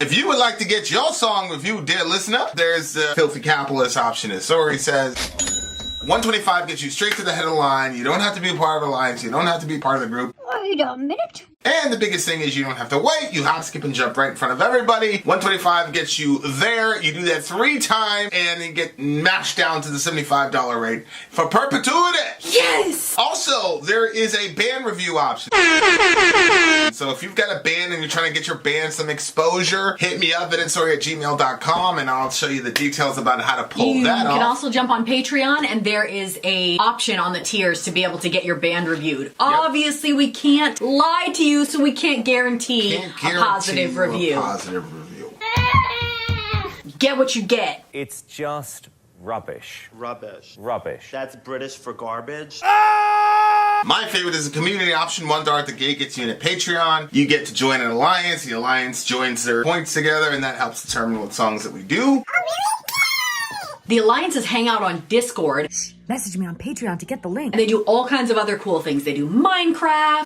If you would like to get your song reviewed, dear listener, there's the filthy capitalist option, as Sori says. $125 gets you straight to the head of the line. You don't have to be a part of the alliance. You don't have to be part of the group. Wait a minute. And the biggest thing is you don't have to wait. You hop, skip, and jump right in front of everybody. $125 gets you there. You do that 3 times, and then get mashed down to the $75 rate for perpetuity. Yes! Also, there is a band review option. So if you've got a band and you're trying to get your band some exposure, hit me up at vinsori@gmail.com, and I'll show you the details about how to pull that off. You can also jump on Patreon, and there is a option on the tiers to be able to get your band reviewed. Yep. Obviously, we can't lie to you, so we can't guarantee a positive review. Get what you get. It's just rubbish. Rubbish. Rubbish. That's British for garbage. My favorite is the community option. $1 at the gate gets you in at Patreon. You get to join an alliance. The alliance joins their points together, and that helps determine what songs that we do. The alliances hang out on Discord. Message me on Patreon to get the link. They do all kinds of other cool things. They do Minecraft,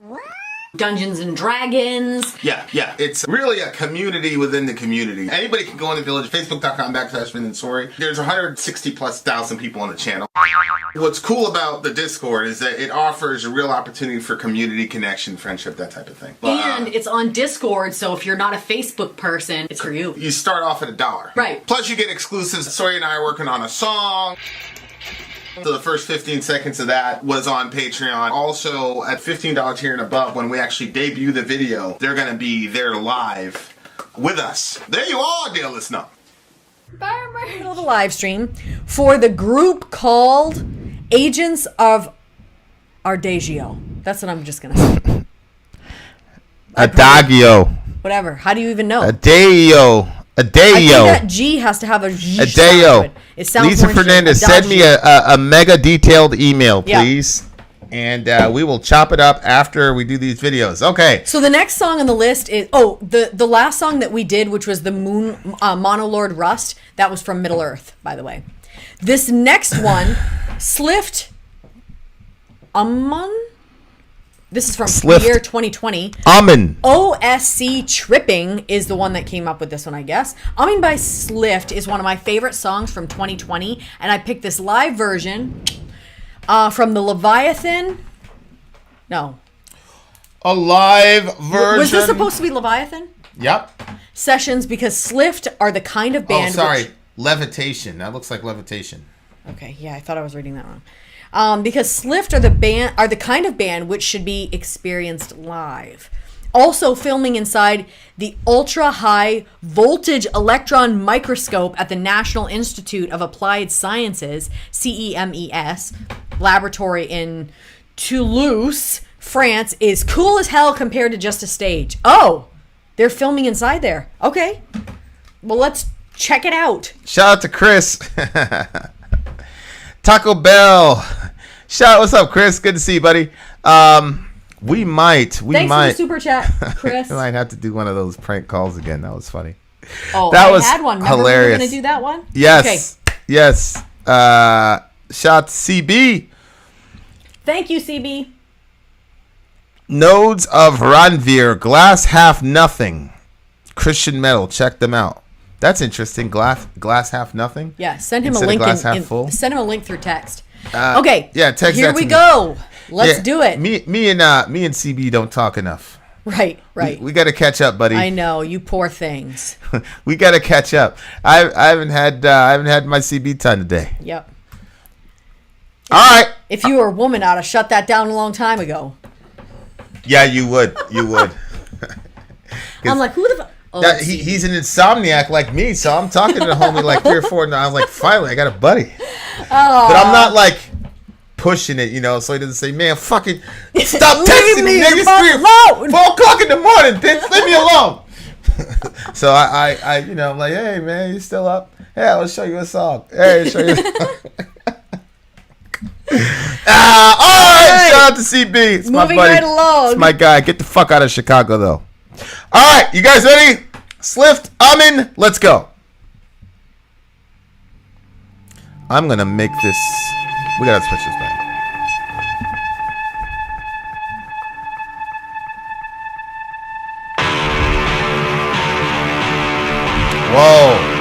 Dungeons and Dragons. Yeah. It's really a community within the community. Anybody can go on the village, facebook.com/Vin and Sori. There's 160,000+ people on the channel. What's cool about the Discord is that it offers a real opportunity for community connection, friendship, that type of thing. And it's on Discord, so if you're not a Facebook person, it's for you. You start off at $1. Right. Plus you get exclusives. Sori and I are working on a song. So the first 15 seconds of that was on Patreon. Also, at $15 tier and above, when we actually debut the video, they're going to be there live with us. There you are, dear listener. Middle of the live stream for the group called Agents of Ardagio. That's what I'm just going to say. Adagio. Whatever. How do you even know? Adagio. I think that G has to have a G sound to it. It sounds Lisa more Fernandez, send me a mega detailed email, please. Yeah. And we will chop it up after we do these videos. Okay. So the next song on the list is, the last song that we did, which was the Monolord Rust, that was from Middle Earth, by the way. This next one, Slift, Ummon? This is from Slift. year 2020. Ummon. OSC Tripping is the one that came up with this one, I guess. Ummon by Slift is one of my favorite songs from 2020, and I picked this live version from the Leviathan. No. A live version. Was this supposed to be Leviathan? Yep. Sessions, because Slift are the kind of band. Oh, sorry. Levitation. That looks like Levitation. Okay, yeah, I thought I was reading that wrong. Because Slift are the kind of band which should be experienced live. Also filming inside the ultra high voltage electron microscope at the National Institute of Applied Sciences, CEMES, laboratory in Toulouse, France, is cool as hell compared to just a stage. Oh, they're filming inside there. Okay. Well, let's check it out. Shout out to Chris. Taco Bell. What's up, Chris? Good to see you, buddy. We might. Thanks for the super chat, Chris. We might have to do one of those prank calls again. That was funny. Oh, that was had one. Remember hilarious. we were going to do that one? Yes. Okay. Yes. Shout out to CB. Thank you, CB. Nodes of Ranveer. Glass Half Nothing. Christian Metal. Check them out. That's interesting. Glass Half Nothing. Yeah. Send him Instead a link. Of glass half full. Send him a link through text. Okay. Yeah. Text. Here that to we me. go. Let's do it. Me and CB don't talk enough. Right. We got to catch up, buddy. I know, you poor things. We got to catch up. I haven't had my CB time today. Yep. All right. If you were a woman, I'd have shut that down a long time ago. Yeah, you would. You would. I'm like, who the fuck? Oh, he's an insomniac like me, so I'm talking to the homie like 3 or 4, and I'm like, finally, I got a buddy. But I'm not like pushing it, so he doesn't say, man, fucking stop texting me, nigga. It's 4 o'clock in the morning, bitch. Leave me alone. So I I'm like, hey, man, you still up? Yeah, I'll show you a song. Hey, show you. All right, shout out to CB. It's moving my buddy. right along. It's my guy. Get the fuck out of Chicago, though. All right, you guys ready? Slift, Ummon, let's go. I'm gonna make this. We gotta switch this back. Whoa.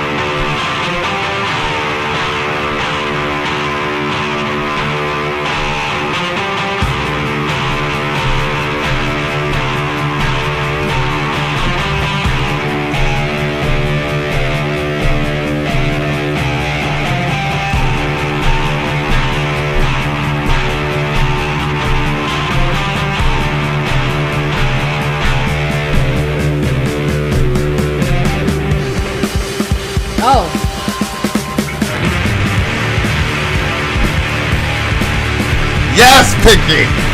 Oh. Yes, Pinky.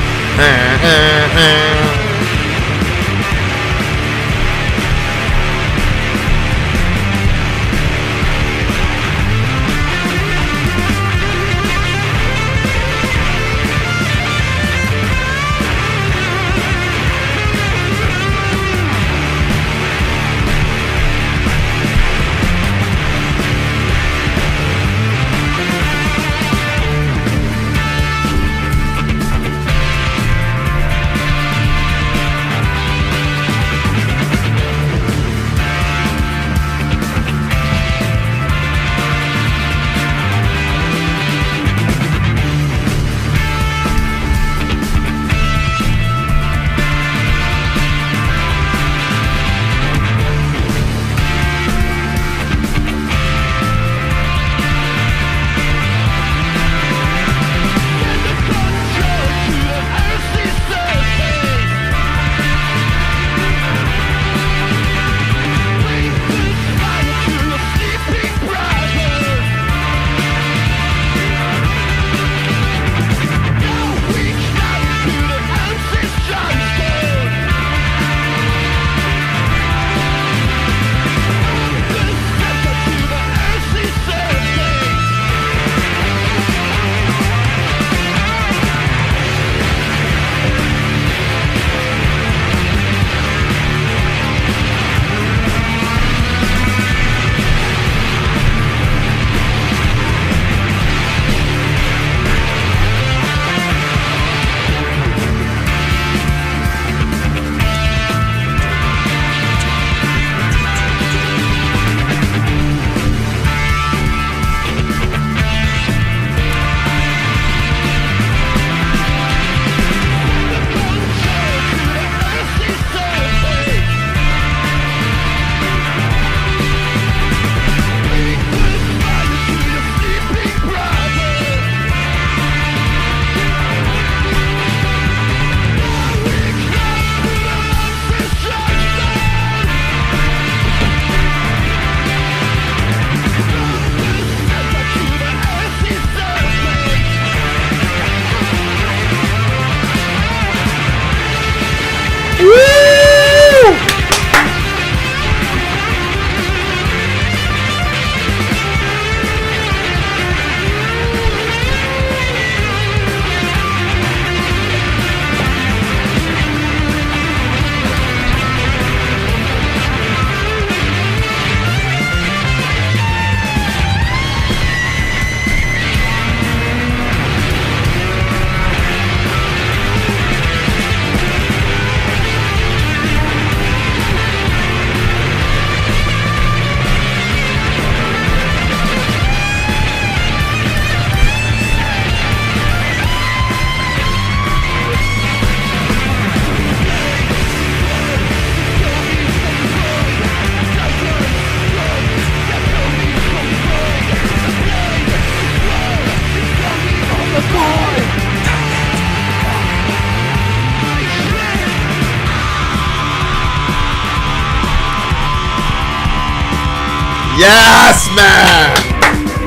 Yes, man!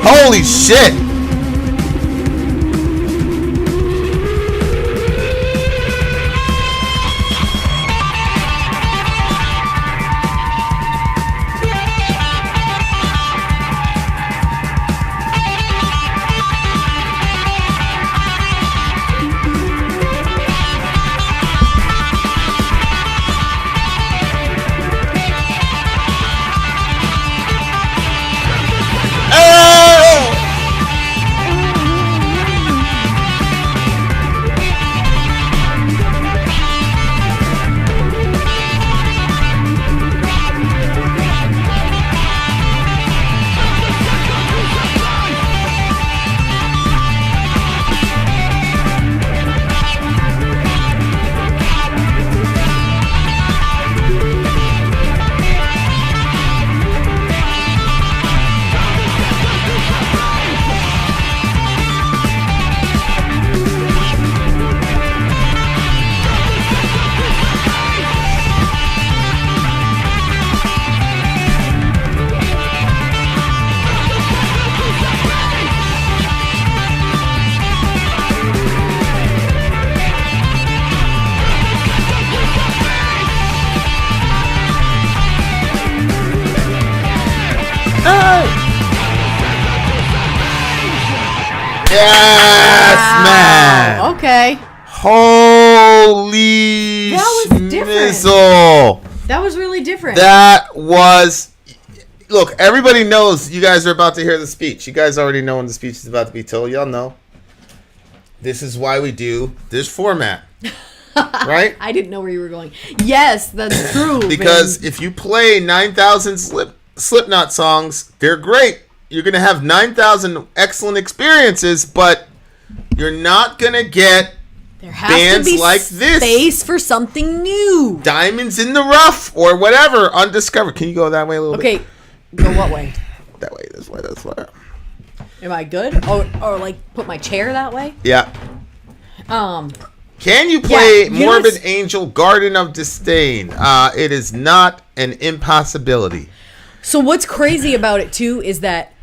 Holy shit! Yes, man. Okay. Holy That was different. schmizzle. That was really different. That was... Look, everybody knows you guys are about to hear the speech. You guys already know when the speech is about to be told. Y'all know. This is why we do this format. Right? I didn't know where you were going. Yes, that's true. Because Vin. if you play 9,000 Slipknot songs, they're great. You're going to have 9,000 excellent experiences, but you're not going to get there has bands to be like this. Space for something new. Diamonds in the rough or whatever, undiscovered. Can you go that way a little bit? Okay, go what way? That way, this way, this way. Am I good? Or like put my chair that way? Yeah. Um. Can you play you know Morbid what's- Angel Garden of Disdain? It is not an impossibility. So what's crazy about it too is that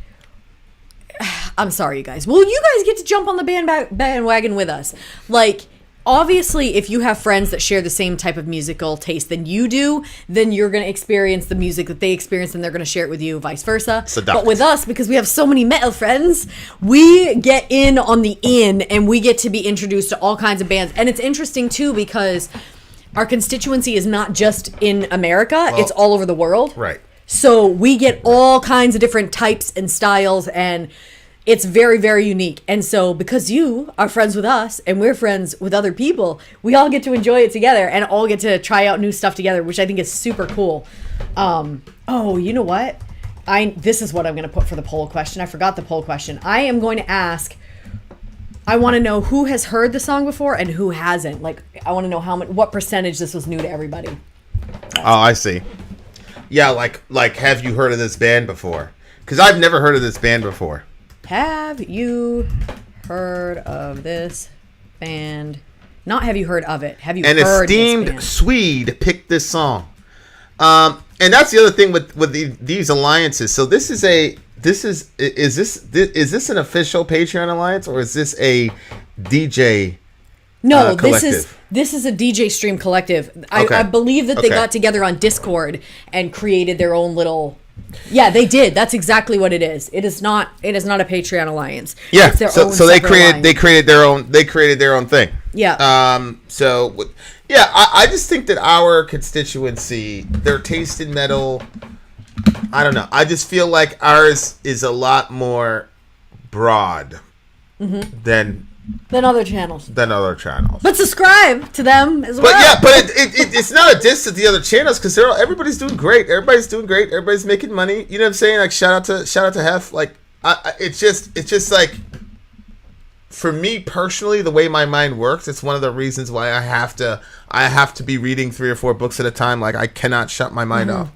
I'm sorry, you guys. Well, you guys get to jump on the bandwagon with us. Like, obviously, if you have friends that share the same type of musical taste than you do, then you're going to experience the music that they experience and they're going to share it with you, vice versa. But with us, because we have so many metal friends, we get in on the in and we get to be introduced to all kinds of bands. And it's interesting, too, because our constituency is not just in America. It's all over the world. Right. So we get all kinds of different types and styles, and it's very, very unique. And so because you are friends with us and we're friends with other people, we all get to enjoy it together and all get to try out new stuff together, which I think is super cool. Oh, you know what? This is what I'm going to put for the poll question. I forgot the poll question. I am going to ask, I want to know who has heard the song before and who hasn't. Like, I want to know what percentage this was new to everybody. Oh, I see. Yeah, like have you heard of this band before? Because I've never heard of this band before. Have you heard of this band? Not have you heard of it. Have you An heard esteemed this band? Swede picked this song. And that's the other thing with these alliances. So is this an official Patreon alliance or is this a DJ? No, collective? this is a DJ stream collective. Okay. I believe that they got together on Discord and created their own little. Yeah, they did. That's exactly what it is. It is not a Patreon alliance. Yeah. It's their So own they separate created alliance. they created their own thing. Yeah. I just think that our constituency, their taste in metal, I don't know. I just feel like ours is a lot more broad than other channels. But But subscribe to them as well. yeah, but it's not a diss to the other channels because everybody's doing great. Everybody's doing great. Everybody's making money. You know what I'm saying? Like shout out to Hef. Like it's just like for me personally, the way my mind works, it's one of the reasons why I have to be reading 3 or 4 books at a time. Like I cannot shut my mind off.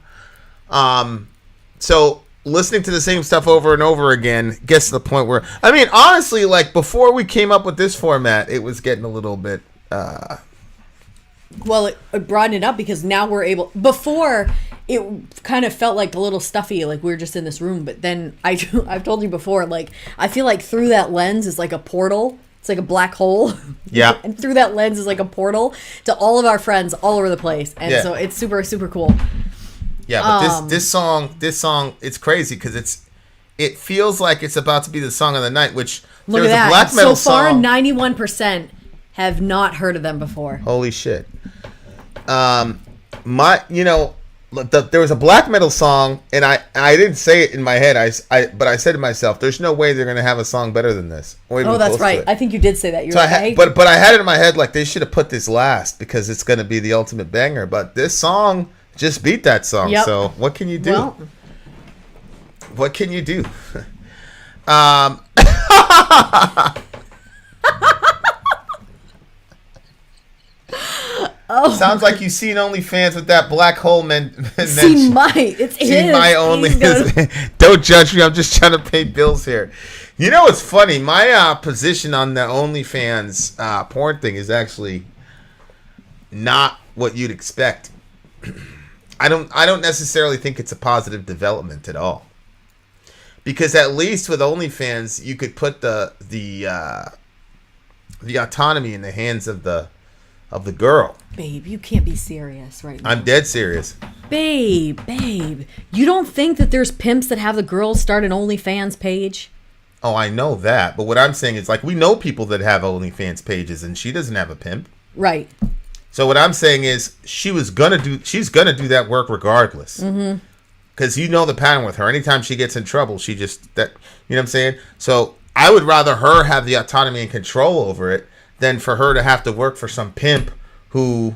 So listening to the same stuff over and over again gets to the point where, I mean, honestly, like before we came up with this format, it was getting a little bit. Well, it broadened it up because now we're able. Before, it kind of felt like a little stuffy, like we were just in this room. But then I've told you before, like I feel like through that lens is like a portal. It's like a black hole. Yeah. And through that lens is like a portal to all of our friends all over the place, and so it's super, super cool. Yeah, but this song, it's crazy because it feels like it's about to be the song of the night. Which Look there's at that. a black metal so far, song. 91% have not heard of them before. Holy shit! There was a black metal song, and I didn't say it in my head. But I said to myself, "There's no way they're gonna have a song better than this." Or even Oh, that's close to right. it. I think you did say that. You're So right. but I had it in my head like they should have put this last because it's gonna be the ultimate banger. But this song just beat that song. Yep. So what can you do? Well, What can you do? Sounds like you've seen OnlyFans with that black hole seen my. It's seen his. my only. Don't judge me. I'm just trying to pay bills here. You know what's funny? My position on the OnlyFans porn thing is actually not what you'd expect. I don't necessarily think it's a positive development at all. Because at least with OnlyFans, you could put the autonomy in the hands of the of the girl. Babe, you can't be serious right now. I'm dead serious. Babe, you don't think that there's pimps that have the girls start an OnlyFans page? Oh, I know that. But what I'm saying is, like, we know people that have OnlyFans pages, and she doesn't have a pimp. Right. So what I'm saying is, she's gonna do that work regardless. Mm-hmm. Because you know the pattern with her. Anytime she gets in trouble, you know what I'm saying? So I would rather her have the autonomy and control over it than for her to have to work for some pimp who,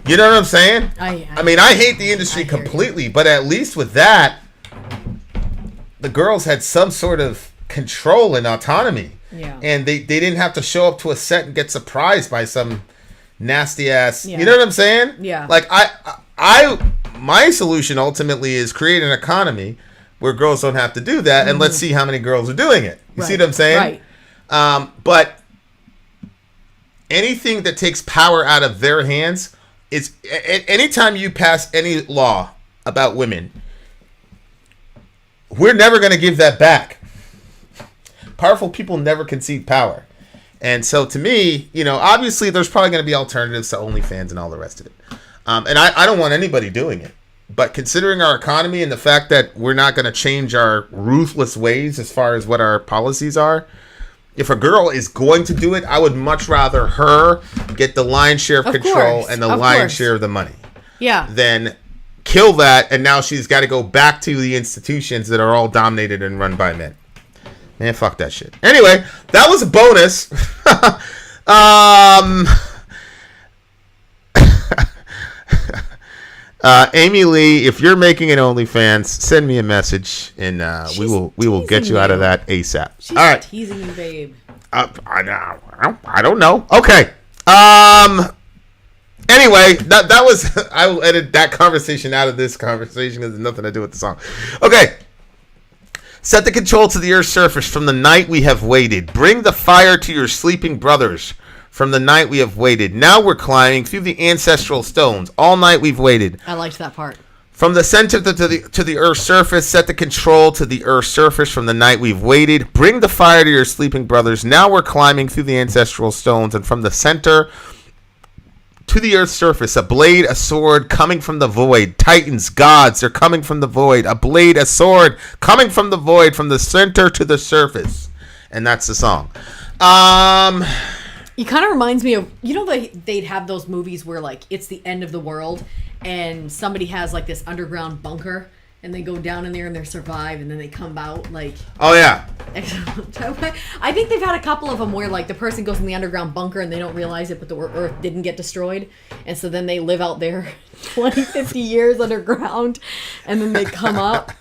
you know what I'm saying? I mean, I hate the industry completely, but at least with that, the girls had some sort of control and autonomy. Yeah. And they didn't have to show up to a set and get surprised by some nasty ass, you know what I'm saying? Yeah. Like, my solution ultimately is create an economy where girls don't have to do that, and let's see how many girls are doing it. You see what I'm saying? Right. But anything that takes power out of their hands is, anytime you pass any law about women, we're never going to give that back. Powerful people never concede power. And so to me, you know, obviously there's probably going to be alternatives to OnlyFans and all the rest of it. And I don't want anybody doing it. But considering our economy and the fact that we're not going to change our ruthless ways as far as what our policies are, if a girl is going to do it, I would much rather her get the lion's share of control and the lion's share of the money. Yeah. Than kill that, and now she's got to go back to the institutions that are all dominated and run by men. Man, fuck that shit. Anyway, that was a bonus. Amy Lee, if you're making an OnlyFans, send me a message, and we will get you out of that ASAP. She's all right, teasing you, babe. I don't know. Okay. Anyway, that was. I will edit that conversation out of this conversation because there's nothing to do with the song. Okay. Set the control to the earth's surface from the night we have waited. Bring the fire to your sleeping brothers from the night we have waited. Now we're climbing through the ancestral stones. All night we've waited. I liked that part. From the center to the earth's surface, set the control to the earth's surface from the night we've waited. Bring the fire to your sleeping brothers. Now we're climbing through the ancestral stones, and from the center to the earth's surface, a blade, a sword coming from the void. Titans, gods, they're coming from the void. A blade, a sword coming from the void, from the center to the surface. And that's the song. It kind of reminds me of, you know, they'd have those movies where, like, it's the end of the world and somebody has, like, this underground bunker and they go down in there and they survive and then they come out, like... Oh, yeah. I think they've had a couple of them where, like, the person goes in the underground bunker and they don't realize it, but the Earth didn't get destroyed. And so then they live out there 20, 50 years underground and then they come up.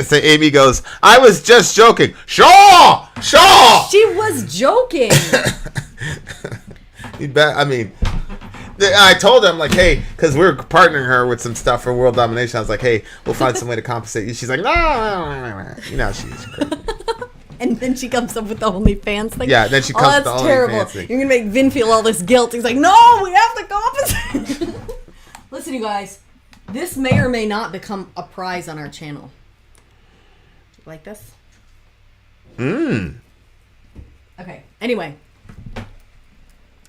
So Amy goes, I was just joking. Sure. She was joking. I mean, I told her, I'm like, hey, because we're partnering her with some stuff for world domination. I was like, hey, we'll find some way to compensate you. She's like, no. You know, she's crazy. And then she comes up with the OnlyFans thing. Yeah, then she comes with the OnlyFans thing. You're going to make Vin feel all this guilt. He's like, no, we have to compensate. Listen, you guys. This may or may not become a prize on our channel. Like this? Okay. Anyway.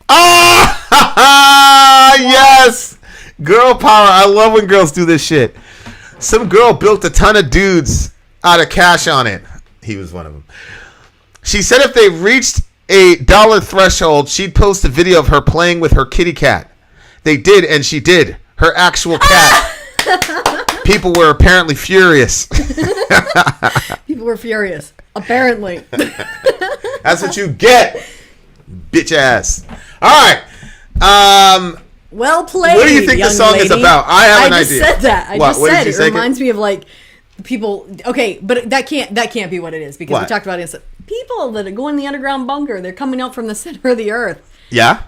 Ah, yes! Girl power. I love when girls do this shit. Some girl built a ton of dudes out of cash on it. He was one of them. She said if they reached a dollar threshold, she'd post a video of her playing with her kitty cat. They did, and she did. Her actual cat. People were apparently furious. People were furious. Apparently. That's what you get, bitch ass. All right. Well played. What do you think the song is about? I have an idea. I just said that. I just said it. It reminds me of like people. Okay, but that can't be what it is because we talked about it. People that go in the underground bunker. They're coming out from the center of the earth. Yeah.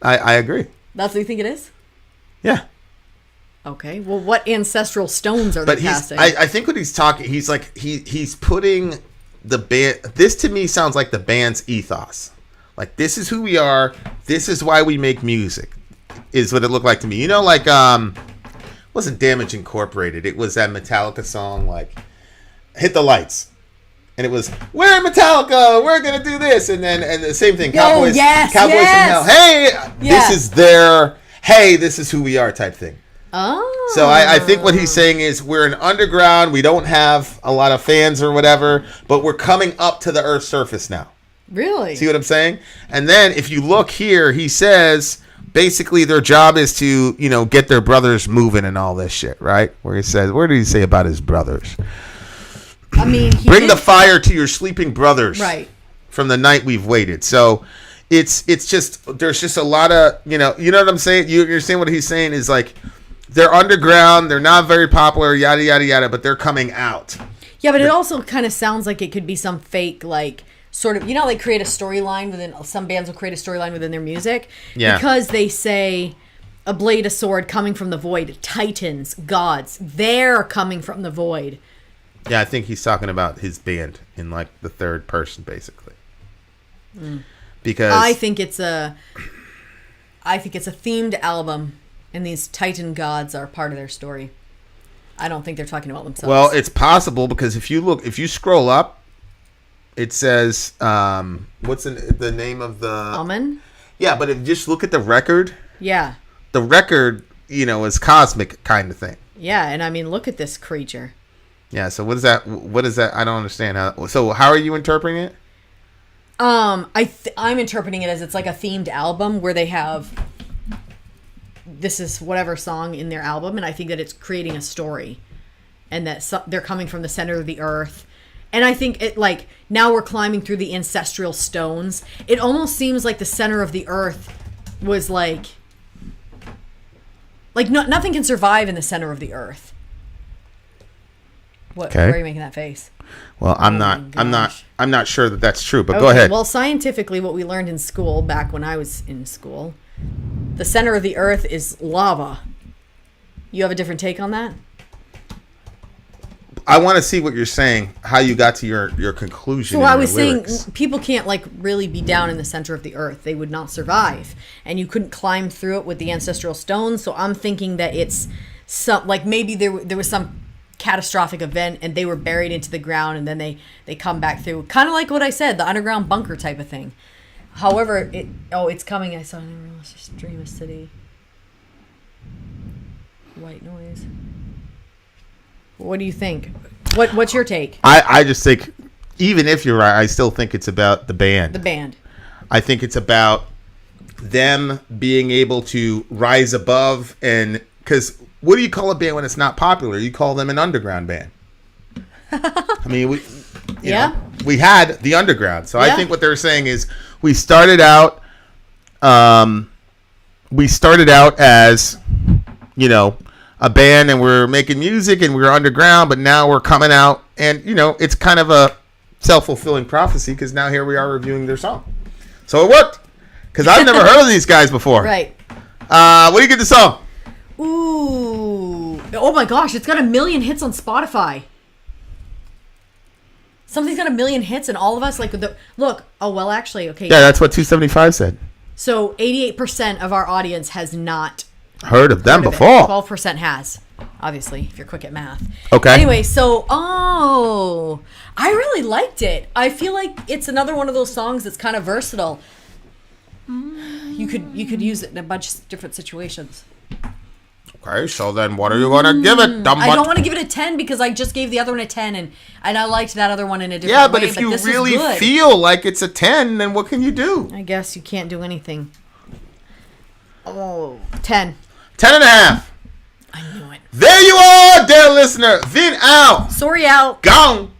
I agree. That's what you think it is? Yeah. Okay. Well, what ancestral stones are they casting? I think what he's talking, he's like he's putting the band. This to me sounds like the band's ethos. Like, this is who we are. This is why we make music. Is what it looked like to me. You know, like wasn't Damage Incorporated. It was that Metallica song, like Hit the Lights. And it was, we're Metallica, we're gonna do this, and the same thing, Cowboys from Hell. Hey, this is their, hey, this is who we are type thing. Oh. So I think what he's saying is we're an underground, we don't have a lot of fans or whatever, but we're coming up to the Earth's surface now. Really? See what I'm saying? And then if you look here, he says basically their job is to, get their brothers moving and all this shit, right? Where he says, where did he say about his brothers? I mean, bring the fire to your sleeping brothers. Right. From the night we've waited. So it's just, there's just a lot of, you know what I'm saying? You're saying what he's saying is like, they're underground, they're not very popular, yada, yada, yada, but they're coming out. Yeah, but it also kind of sounds like it could be some fake, like, sort of, they create a storyline within, some bands will create a storyline within their music. Yeah. Because they say, a blade, a sword coming from the void, titans, gods, they're coming from the void. Yeah, I think he's talking about his band in like the third person, basically. Because I think it's a themed album, and these titan gods are part of their story. I don't think they're talking about themselves. Well, it's possible because if you scroll up, it says what's the name of the Ummon? Yeah, but if you just look at the record. Yeah. The record, is cosmic kind of thing. Yeah, and I mean, look at this creature. Yeah, so what is that? I don't understand how. So how are you interpreting it? I'm interpreting it as it's like a themed album where they have this is whatever song in their album, and I think that it's creating a story, and that they're coming from the center of the earth. And I think it like now we're climbing through the ancestral stones. It almost seems like the center of the earth was like nothing can survive in the center of the earth. What? Okay. Why are you making that face? Well, I'm not sure that that's true, but go ahead. Well, scientifically, what we learned in school back when I was in school, the center of the earth is lava. You have a different take on that? I want to see what you're saying, how you got to your conclusion. So I was saying people can't really be down in the center of the earth. They would not survive. And you couldn't climb through it with the ancestral stones. So I'm thinking that it's maybe there was some catastrophic event and they were buried into the ground and then they come back through. Kind of like what I said, the underground bunker type of thing. However, it's coming. I saw an unrealistic stream of city. White noise. What do you think? What's your take? I just think, even if you're right, I still think it's about the band. The band. I think it's about them being able to rise above, and because what do you call a band when it's not popular? You call them an underground band. I mean, we had the underground. So I think what they're saying is we started out as, a band and we're making music and we're underground, but now we're coming out and, it's kind of a self-fulfilling prophecy because now here we are reviewing their song. So it worked because I've never heard of these guys before. Right. What do you get the song? Ooh. Oh my gosh, it's got 1 million hits on Spotify. Something's got 1 million hits and all of us actually, okay. Yeah, that's what 275 said. So 88% of our audience has not heard of them before. 12% has, obviously, if you're quick at math. Okay. Anyway, so I really liked it. I feel like it's another one of those songs that's kind of versatile. You could use it in a bunch of different situations. Okay, so then what are you gonna give it? I don't want to give it a 10 because I just gave the other one a 10 and I liked that other one in a different way. Yeah, but if you really feel like it's a 10, then what can you do? I guess you can't do anything. Oh, 10. 10 and a half. I knew it. There you are, dear listener. Vin out. Sori out. Gone.